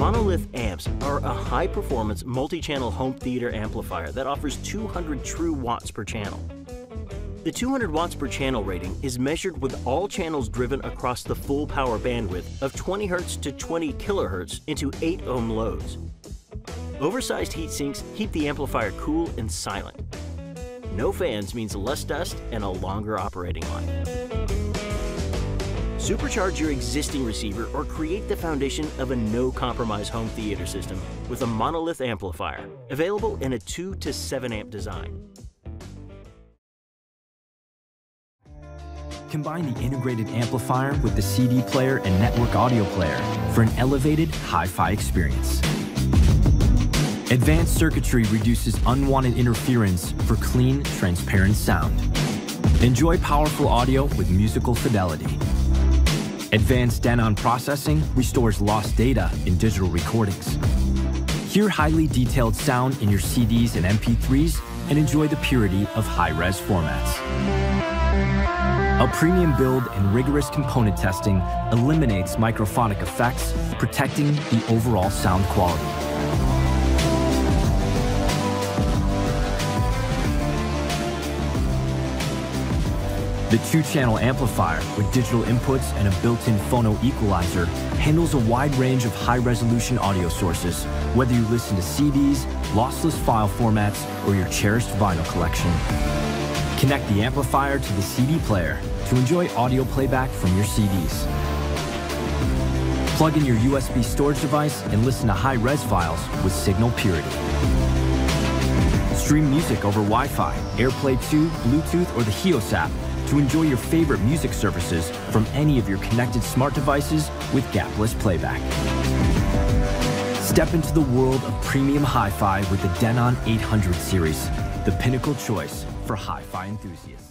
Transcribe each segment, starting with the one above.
Monolith amps are a high-performance multi-channel home theater amplifier that offers 200 true watts per channel. The 200 watts per channel rating is measured with all channels driven across the full power bandwidth of 20 Hz to 20 kHz into 8 ohm loads. Oversized heat sinks keep the amplifier cool and silent. No fans means less dust and a longer operating life. Supercharge your existing receiver or create the foundation of a no-compromise home theater system with a Monolith amplifier, available in a 2 to 7 amp design. Combine the integrated amplifier with the CD player and network audio player for an elevated hi-fi experience. Advanced circuitry reduces unwanted interference for clean, transparent sound. Enjoy powerful audio with musical fidelity. Advanced Denon processing restores lost data in digital recordings. Hear highly detailed sound in your CDs and MP3s and enjoy the purity of high-res formats. A premium build and rigorous component testing eliminates microphonic effects, protecting the overall sound quality. The 2-channel amplifier with digital inputs and a built-in phono equalizer handles a wide range of high-resolution audio sources, whether you listen to CDs, lossless file formats, or your cherished vinyl collection. Connect the amplifier to the CD player to enjoy audio playback from your CDs. Plug in your USB storage device and listen to high-res files with signal purity. Stream music over Wi-Fi, AirPlay 2, Bluetooth, or the HEOS app to enjoy your favorite music services from any of your connected smart devices with gapless playback. Step into the world of premium hi-fi with the Denon 800 series, the pinnacle choice for hi-fi enthusiasts.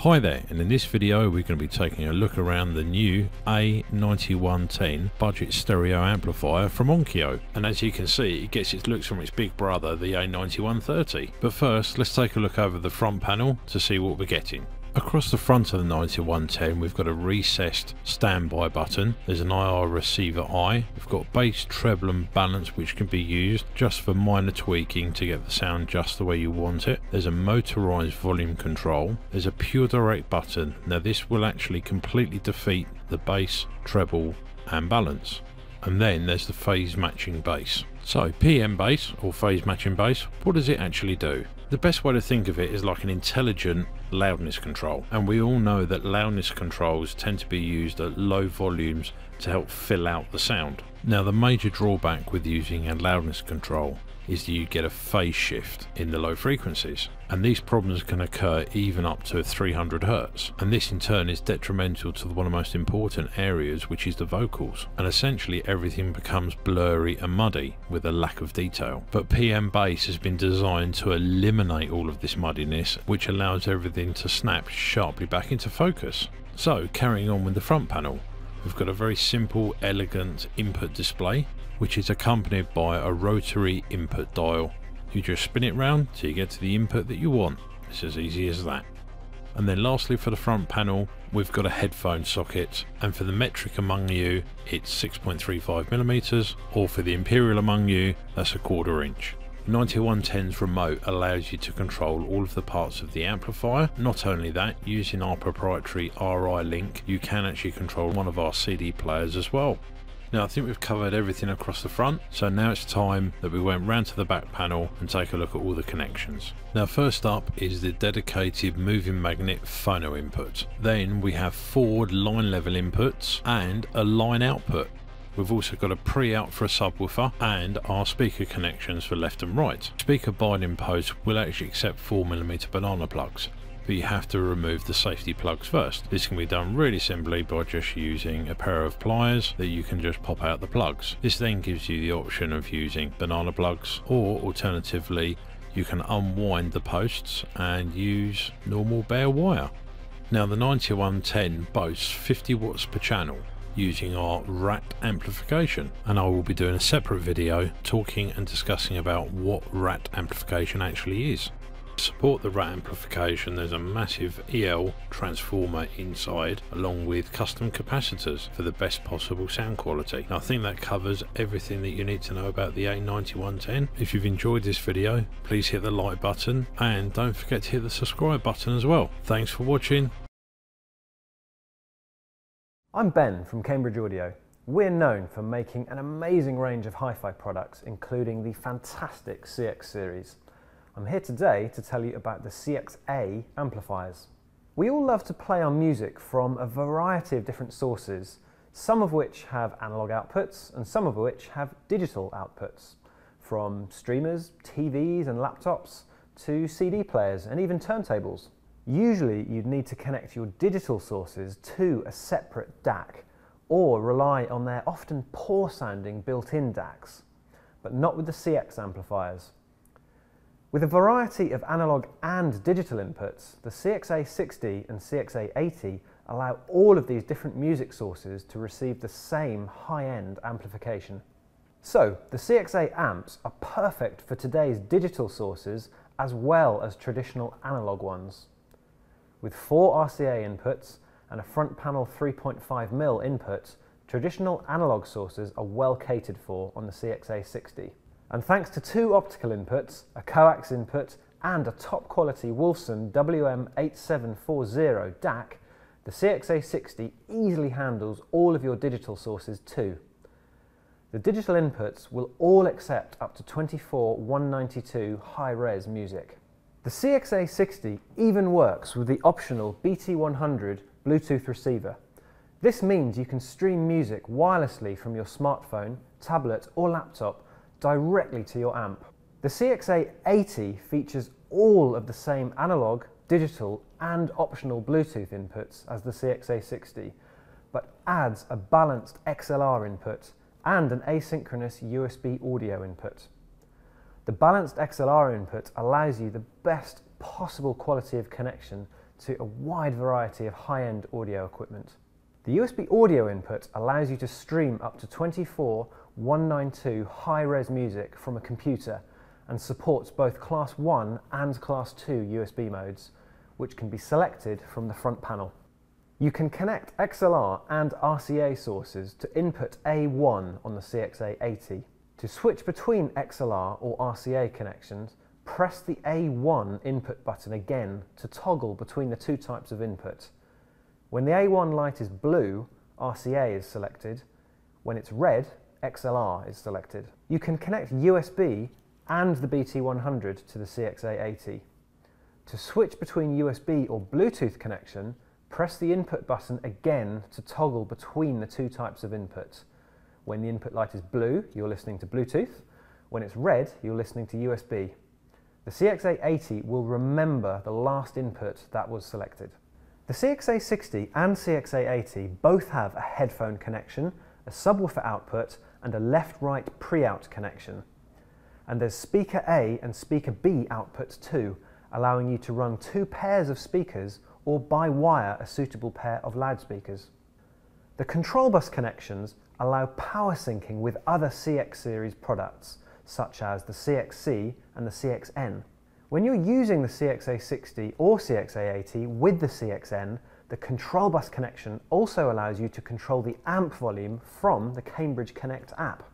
Hi there, and in this video we're going to be taking a look around the new A9110 budget stereo amplifier from Onkyo. And as you can see, it gets its looks from its big brother, the A9130. But first, let's take a look over the front panel to see what we're getting. Across the front of the 9110 we've got a recessed standby button, there's an IR receiver eye, we've got bass, treble and balance which can be used just for minor tweaking to get the sound just the way you want it. There's a motorized volume control, there's a pure direct button. Now this will actually completely defeat the bass, treble and balance. And then there's the phase matching bass. So PM bass or phase matching bass, what does it actually do? The best way to think of it is like an intelligent loudness control, and we all know that loudness controls tend to be used at low volumes to help fill out the sound. Now the major drawback with using a loudness control is that you get a phase shift in the low frequencies, and these problems can occur even up to 300 Hz, and this in turn is detrimental to one of the most important areas, which is the vocals, and essentially everything becomes blurry and muddy with a lack of detail. But PM bass has been designed to eliminate all of this muddiness, which allows everything to snap sharply back into focus. So carrying on with the front panel, we've got a very simple, elegant input display, which is accompanied by a rotary input dial. You just spin it round till you get to the input that you want. It's as easy as that. And then lastly, for the front panel, we've got a headphone socket, and for the metric among you it's 6.35mm, or for the imperial among you that's a 1/4 inch. 9110's remote allows you to control all of the parts of the amplifier. Not only that, using our proprietary RI link you can actually control one of our CD players as well. Now I think we've covered everything across the front, so now it's time that we went round to the back panel and take a look at all the connections. Now first up is the dedicated moving magnet phono input. Then we have 4 line level inputs and a line output. We've also got a pre-out for a subwoofer and our speaker connections for left and right. Speaker binding post will actually accept 4mm banana plugs, but you have to remove the safety plugs first. This can be done really simply by just using a pair of pliers that you can just pop out the plugs. This then gives you the option of using banana plugs, or alternatively you can unwind the posts and use normal bare wire. Now the 9110 boasts 50 watts per channel using our RAT amplification, and I will be doing a separate video talking and discussing about what RAT amplification actually is. support the rat amplification, there's a massive EL transformer inside, along with custom capacitors for the best possible sound quality. Now, I think that covers everything that you need to know about the A9110. If you've enjoyed this video, please hit the like button and don't forget to hit the subscribe button as well. Thanks for watching. I'm Ben from Cambridge Audio. We're known for making an amazing range of hi-fi products, including the fantastic CX series. I'm here today to tell you about the CXA amplifiers. We all love to play our music from a variety of different sources, some of which have analog outputs and some of which have digital outputs, from streamers, TVs and laptops to CD players and even turntables. Usually you'd need to connect your digital sources to a separate DAC or rely on their often poor sounding built-in DACs, but not with the CX amplifiers. With a variety of analog and digital inputs, the CXA60 and CXA80 allow all of these different music sources to receive the same high-end amplification. So the CXA amps are perfect for today's digital sources as well as traditional analog ones. With 4 RCA inputs and a front panel 3.5mm input, traditional analog sources are well catered for on the CXA60. And thanks to 2 optical inputs, a coax input and a top quality Wolfson WM8740 DAC, the CXA60 easily handles all of your digital sources too. The digital inputs will all accept up to 24:192 high-res music. The CXA60 even works with the optional BT100 Bluetooth receiver. This means you can stream music wirelessly from your smartphone, tablet or laptop directly to your amp. The CXA80 features all of the same analog, digital and optional Bluetooth inputs as the CXA60, but adds a balanced XLR input and an asynchronous USB audio input. The balanced XLR input allows you the best possible quality of connection to a wide variety of high-end audio equipment. The USB audio input allows you to stream up to 24:192 high-res music from a computer and supports both Class 1 and Class 2 USB modes, which can be selected from the front panel. You can connect XLR and RCA sources to input A1 on the CXA80. To switch between XLR or RCA connections, press the A1 input button again to toggle between the 2 types of input. When the A1 light is blue, RCA is selected. When it's red, XLR is selected. You can connect USB and the BT100 to the CXA80. To switch between USB or Bluetooth connection, press the input button again to toggle between the 2 types of input. When the input light is blue, you're listening to Bluetooth. When it's red, you're listening to USB. The CXA80 will remember the last input that was selected. The CXA60 and CXA80 both have a headphone connection, a subwoofer output, and a left-right pre-out connection. And there's speaker A and speaker B outputs too, allowing you to run 2 pairs of speakers or by wire a suitable pair of loudspeakers. The control bus connections allow power syncing with other CX series products, such as the CXC and the CXN. When you're using the CXA60 or CXA80 with the CXN, the control bus connection also allows you to control the amp volume from the Cambridge Connect app.